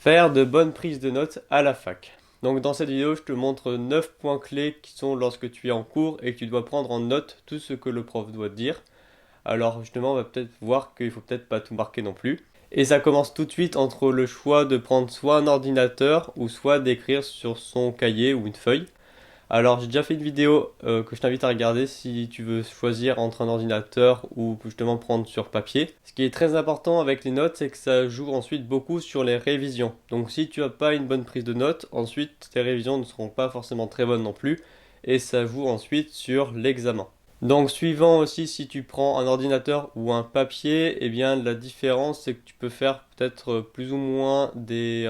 Faire de bonnes prises de notes à la fac. Donc dans cette vidéo, je te montre 9 points clés qui sont lorsque tu es en cours et que tu dois prendre en note tout ce que le prof doit te dire. Alors justement, on va peut-être voir qu'il faut peut-être pas tout marquer non plus. Et ça commence tout de suite entre le choix de prendre soit un ordinateur ou soit d'écrire sur son cahier ou une feuille. Alors, j'ai déjà fait une vidéo que je t'invite à regarder si tu veux choisir entre un ordinateur ou justement prendre sur papier. Ce qui est très important avec les notes, c'est que ça joue ensuite beaucoup sur les révisions. Donc, si tu n'as pas une bonne prise de notes, ensuite tes révisions ne seront pas forcément très bonnes non plus et ça joue ensuite sur l'examen. Donc, suivant aussi si tu prends un ordinateur ou un papier, eh bien la différence c'est que tu peux faire peut-être plus ou moins des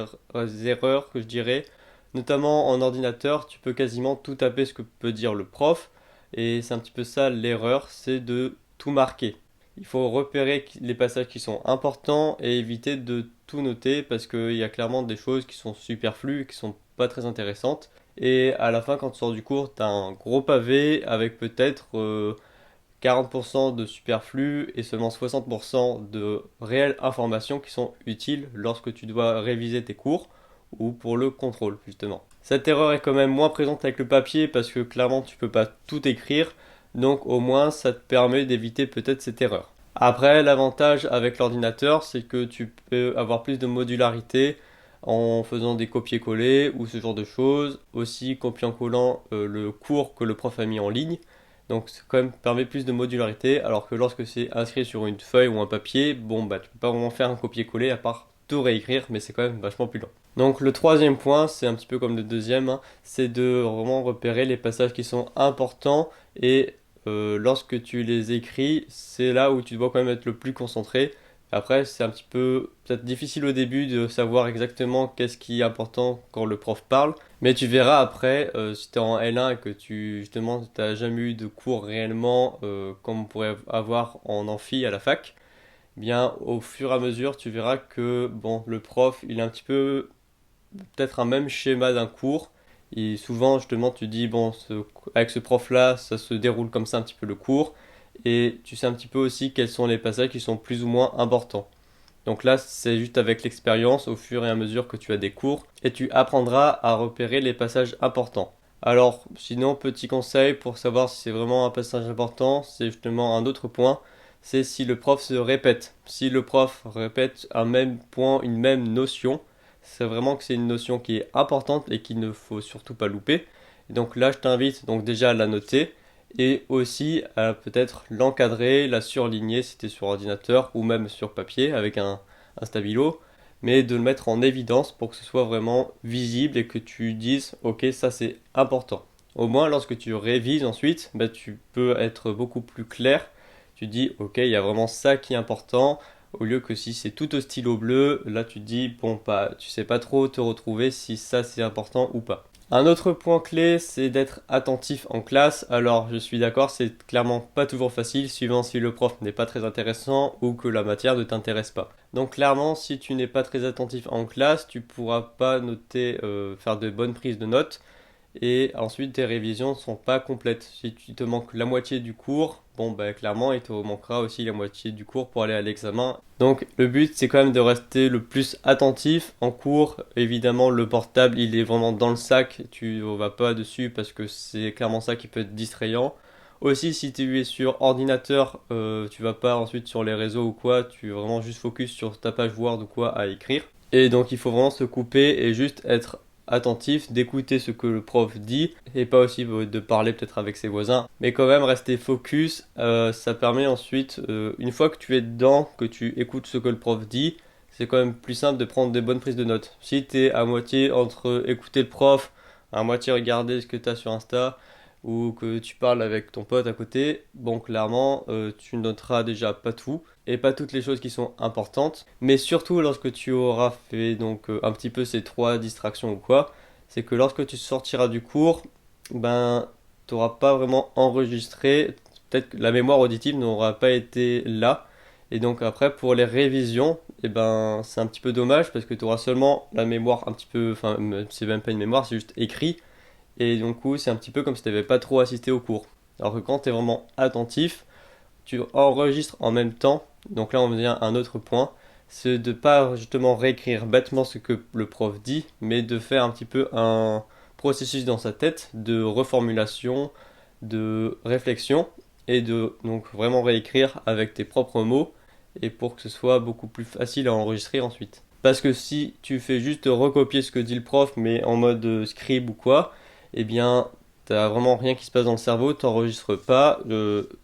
erreurs que je dirais. Notamment en ordinateur, tu peux quasiment tout taper ce que peut dire le prof. Et c'est un petit peu ça l'erreur, c'est de tout marquer. Il faut repérer les passages qui sont importants et éviter de tout noter parce qu'il y a clairement des choses qui sont superflues et qui sont pas très intéressantes. Et à la fin, quand tu sors du cours, tu as un gros pavé avec peut-être 40% de superflu et seulement 60% de réelles informations qui sont utiles lorsque tu dois réviser tes cours ou pour le contrôle justement. Cette erreur est quand même moins présente avec le papier parce que clairement tu peux pas tout écrire, donc au moins ça te permet d'éviter peut-être cette erreur. Après, l'avantage avec l'ordinateur, c'est que tu peux avoir plus de modularité en faisant des copier-coller ou ce genre de choses, aussi copiant-collant le cours que le prof a mis en ligne. Donc ça quand même permet plus de modularité, alors que lorsque c'est inscrit sur une feuille ou un papier, bon bah tu peux pas vraiment faire un copier-coller à part tout réécrire, mais c'est quand même vachement plus lent. Donc le troisième point, c'est un petit peu comme le deuxième, hein, c'est de vraiment repérer les passages qui sont importants et lorsque tu les écris, c'est là où tu dois quand même être le plus concentré. Après, c'est un petit peu peut-être difficile au début de savoir exactement qu'est-ce qui est important quand le prof parle, mais tu verras après, si tu es en L1 et que tu justement t'as jamais eu de cours réellement comme on pourrait avoir en amphi à la fac, eh bien au fur et à mesure tu verras que bon le prof il a un petit peu peut-être un même schéma d'un cours. Et souvent, justement, tu dis, bon, avec ce prof-là, ça se déroule comme ça un petit peu le cours. Et tu sais un petit peu aussi quels sont les passages qui sont plus ou moins importants. Donc là, c'est juste avec l'expérience, au fur et à mesure que tu as des cours, et tu apprendras à repérer les passages importants. Alors, sinon, petit conseil pour savoir si c'est vraiment un passage important, c'est justement un autre point, c'est si le prof se répète. Si le prof répète un même point, une même notion, c'est vraiment que c'est une notion qui est importante et qu'il ne faut surtout pas louper. Et donc là, je t'invite donc déjà à la noter et aussi à peut-être l'encadrer, la surligner si tu es sur ordinateur ou même sur papier avec un stabilo, mais de le mettre en évidence pour que ce soit vraiment visible et que tu dises ok ça c'est important. Au moins lorsque tu révises ensuite, bah, tu peux être beaucoup plus clair. Tu dis ok il y a vraiment ça qui est important, au lieu que si c'est tout au stylo bleu, là tu te dis bon pas, tu sais pas trop te retrouver si ça c'est important ou pas. Un autre point clé, c'est d'être attentif en classe. Alors, je suis d'accord, c'est clairement pas toujours facile, suivant si le prof n'est pas très intéressant ou que la matière ne t'intéresse pas. Donc, clairement, si tu n'es pas très attentif en classe, tu pourras pas noter, faire de bonnes prises de notes. Et ensuite, tes révisions ne sont pas complètes. Si tu te manques la moitié du cours, bon, bah, clairement, il te manquera aussi la moitié du cours pour aller à l'examen. Donc, le but, c'est quand même de rester le plus attentif en cours. Évidemment, le portable, il est vraiment dans le sac. Tu ne vas pas dessus parce que c'est clairement ça qui peut être distrayant. Aussi, si tu es sur ordinateur, tu vas pas ensuite sur les réseaux ou quoi. Tu es vraiment juste focus sur ta page Word ou quoi à écrire. Et donc, il faut vraiment se couper et juste être attentif, d'écouter ce que le prof dit et pas aussi de parler peut-être avec ses voisins, mais quand même rester focus. Ça permet ensuite, une fois que tu es dedans, que tu écoutes ce que le prof dit, c'est quand même plus simple de prendre des bonnes prises de notes. Si tu es à moitié entre écouter le prof, à moitié regarder ce que tu as sur Insta ou que tu parles avec ton pote à côté, bon clairement tu noteras déjà pas tout et pas toutes les choses qui sont importantes, mais surtout lorsque tu auras fait donc un petit peu ces trois distractions ou quoi, c'est que lorsque tu sortiras du cours, ben tu n'auras pas vraiment enregistré, peut-être que la mémoire auditive n'aura pas été là, et donc après pour les révisions, et ben c'est un petit peu dommage parce que tu auras seulement la mémoire un petit peu, enfin c'est même pas une mémoire, c'est juste écrit, et du coup c'est un petit peu comme si tu n'avais pas trop assisté au cours. Alors que quand tu es vraiment attentif, tu enregistres en même temps. Donc là, on vient à un autre point. c'est de pas justement réécrire bêtement ce que le prof dit, mais de faire un petit peu un processus dans sa tête de reformulation, de réflexion, et de donc vraiment réécrire avec tes propres mots, et pour que ce soit beaucoup plus facile à enregistrer ensuite. Parce que si tu fais juste recopier ce que dit le prof, mais en mode scribe ou quoi, eh bien, t'as vraiment rien qui se passe dans le cerveau, t'enregistres pas,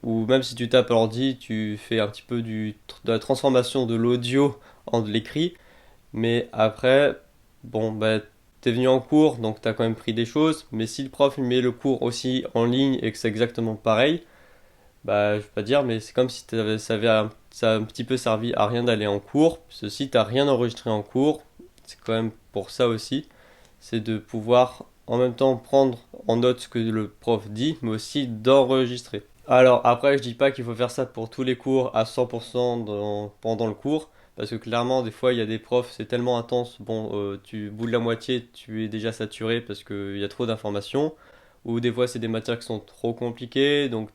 ou même si tu tapes à l'ordi, tu fais un petit peu de la transformation de l'audio en de l'écrit, mais après, bon, bah, t'es venu en cours, donc t'as quand même pris des choses, mais si le prof met le cours aussi en ligne et que c'est exactement pareil, bah, je vais pas dire, mais c'est comme si ça a un petit peu servi à rien d'aller en cours. Si t'as rien enregistré en cours, c'est quand même pour ça aussi, c'est de pouvoir en même temps prendre en note ce que le prof dit, mais aussi d'enregistrer. Alors après, je dis pas qu'il faut faire ça pour tous les cours à 100% pendant le cours, parce que clairement, des fois, il y a des profs, c'est tellement intense, bon, tu bout de la moitié, tu es déjà saturé parce qu'il y a trop d'informations, ou des fois, c'est des matières qui sont trop compliquées, donc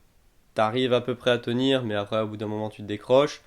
t'arrives à peu près à tenir, mais après, au bout d'un moment, tu te décroches,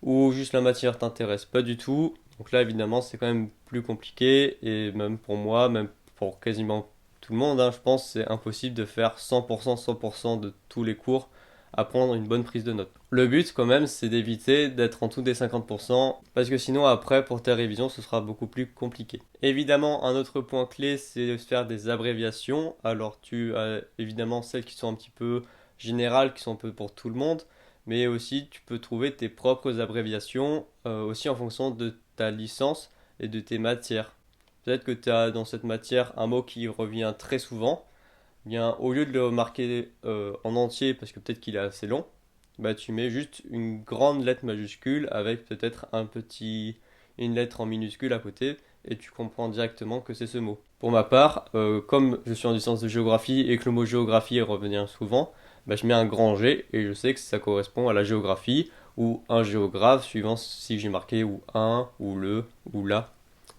ou juste la matière t'intéresse pas du tout. Donc là, évidemment, c'est quand même plus compliqué, et même pour moi, même pour quasiment tout le monde, hein, je pense que c'est impossible de faire 100% de tous les cours à prendre une bonne prise de notes. Le but, quand même, c'est d'éviter d'être en dessous des 50%, parce que sinon, après, pour tes révisions, ce sera beaucoup plus compliqué. Évidemment, un autre point clé, c'est de faire des abréviations. Alors, tu as évidemment celles qui sont un petit peu générales, qui sont un peu pour tout le monde, mais aussi tu peux trouver tes propres abréviations aussi en fonction de ta licence et de tes matières. Peut-être que tu as dans cette matière un mot qui revient très souvent, bien au lieu de le marquer en entier parce que peut-être qu'il est assez long, bah tu mets juste une grande lettre majuscule avec peut-être une lettre en minuscule à côté et tu comprends directement que c'est ce mot. Pour ma part, comme je suis en licence de géographie et que le mot géographie revient souvent, bah, je mets un grand G et je sais que ça correspond à la géographie ou un géographe suivant si j'ai marqué ou un ou le ou la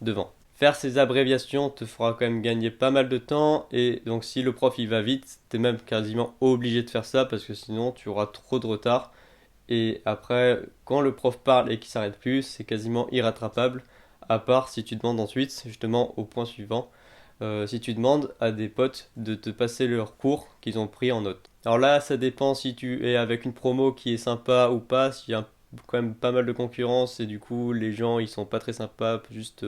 devant. Faire ces abréviations te fera quand même gagner pas mal de temps et donc si le prof il va vite, t'es même quasiment obligé de faire ça parce que sinon tu auras trop de retard et après quand le prof parle et qu'il s'arrête plus, c'est quasiment irrattrapable à part si tu demandes ensuite justement au point suivant si tu demandes à des potes de te passer leurs cours qu'ils ont pris en note. Alors là, ça dépend si tu es avec une promo qui est sympa ou pas, s'il y a quand même pas mal de concurrence et du coup les gens ils sont pas très sympas, juste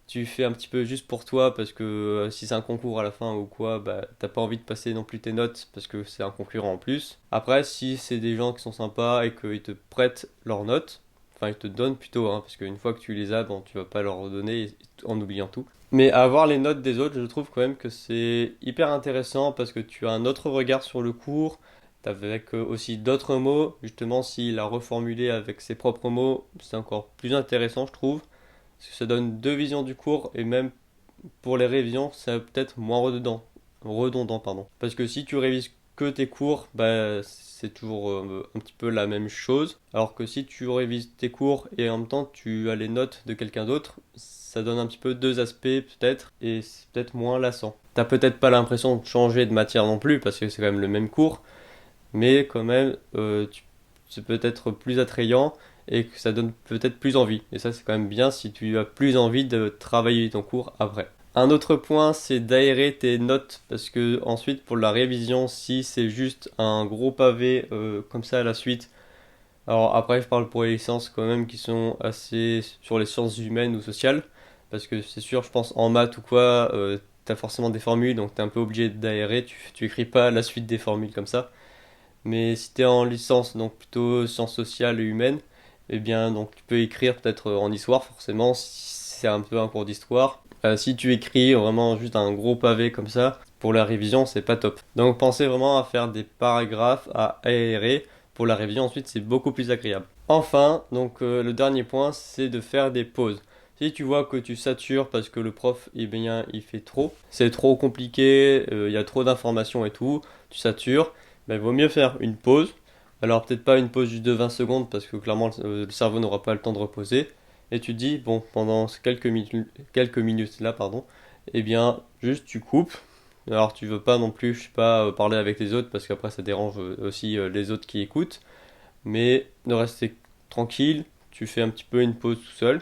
tu fais un petit peu juste pour toi parce que si c'est un concours à la fin ou quoi, bah t'as pas envie de passer non plus tes notes parce que c'est un concurrent en plus. Après, si c'est des gens qui sont sympas et qu'ils te prêtent leurs notes, enfin ils te donnent plutôt, hein, parce qu'une fois que tu les as, bon, tu vas pas leur redonner en oubliant tout. Mais avoir les notes des autres, je trouve quand même que c'est hyper intéressant parce que tu as un autre regard sur le cours, avec aussi d'autres mots. Justement, s'il a reformulé avec ses propres mots, c'est encore plus intéressant, je trouve. Parce que ça donne deux visions du cours et même pour les révisions, c'est peut-être moins redondant, pardon. Parce que si tu révises que tes cours, bah, c'est toujours un petit peu la même chose. Alors que si tu révises tes cours et en même temps tu as les notes de quelqu'un d'autre, ça donne un petit peu deux aspects peut-être et c'est peut-être moins lassant. T'as peut-être pas l'impression de changer de matière non plus parce que c'est quand même le même cours, mais quand même c'est peut-être plus attrayant et que ça donne peut-être plus envie. Et ça c'est quand même bien si tu as plus envie de travailler ton cours après. Un autre point, c'est d'aérer tes notes parce que ensuite pour la révision, si c'est juste un gros pavé comme ça à la suite, alors après je parle pour les licences quand même qui sont assez sur les sciences humaines ou sociales, parce que c'est sûr, je pense en maths ou quoi, t'as forcément des formules donc t'es un peu obligé d'aérer, tu écris pas la suite des formules comme ça. Mais si t'es en licence, donc plutôt sciences sociales et humaines, eh bien donc tu peux écrire peut-être en histoire forcément, si c'est un peu un cours d'histoire. Si tu écris vraiment juste un gros pavé comme ça, pour la révision, c'est pas top. Donc pensez vraiment à faire des paragraphes à aérer. Pour la révision, ensuite, c'est beaucoup plus agréable. Enfin, donc le dernier point, c'est de faire des pauses. Si tu vois que tu satures parce que le prof, eh bien, il fait trop, c'est trop compliqué, il y a trop d'informations et tout, tu satures, ben, il vaut mieux faire une pause. Alors peut-être pas une pause juste de 20 secondes parce que clairement le cerveau n'aura pas le temps de reposer. Et tu te dis, bon, pendant quelques minutes là, pardon, eh bien, juste tu coupes. Alors tu veux pas non plus, je sais pas, parler avec les autres parce qu'après ça dérange aussi les autres qui écoutent. Mais de rester tranquille, tu fais un petit peu une pause tout seul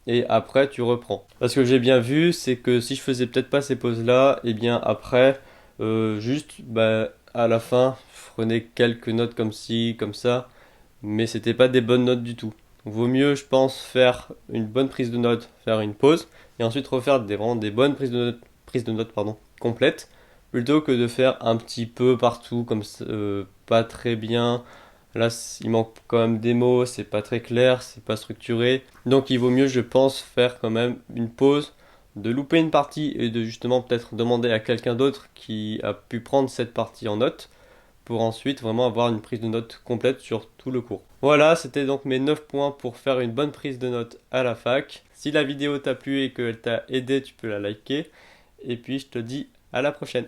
et après tu reprends. Parce que j'ai bien vu, c'est que si je faisais peut-être pas ces pauses-là, et bien après, juste à la fin, je prenais quelques notes comme ci, comme ça, mais c'était pas des bonnes notes du tout. Donc, vaut mieux, je pense, faire une bonne prise de notes, faire une pause, et ensuite refaire vraiment des bonnes prises de notes complètes, plutôt que de faire un petit peu partout, comme ça, pas très bien. Là, il manque quand même des mots, c'est pas très clair, c'est pas structuré. Donc il vaut mieux, je pense, faire quand même une pause, de louper une partie et de justement peut-être demander à quelqu'un d'autre qui a pu prendre cette partie en note pour ensuite vraiment avoir une prise de notes complète sur tout le cours. Voilà, c'était donc mes 9 points pour faire une bonne prise de notes à la fac. Si la vidéo t'a plu et qu'elle t'a aidé, tu peux la liker. Et puis je te dis à la prochaine.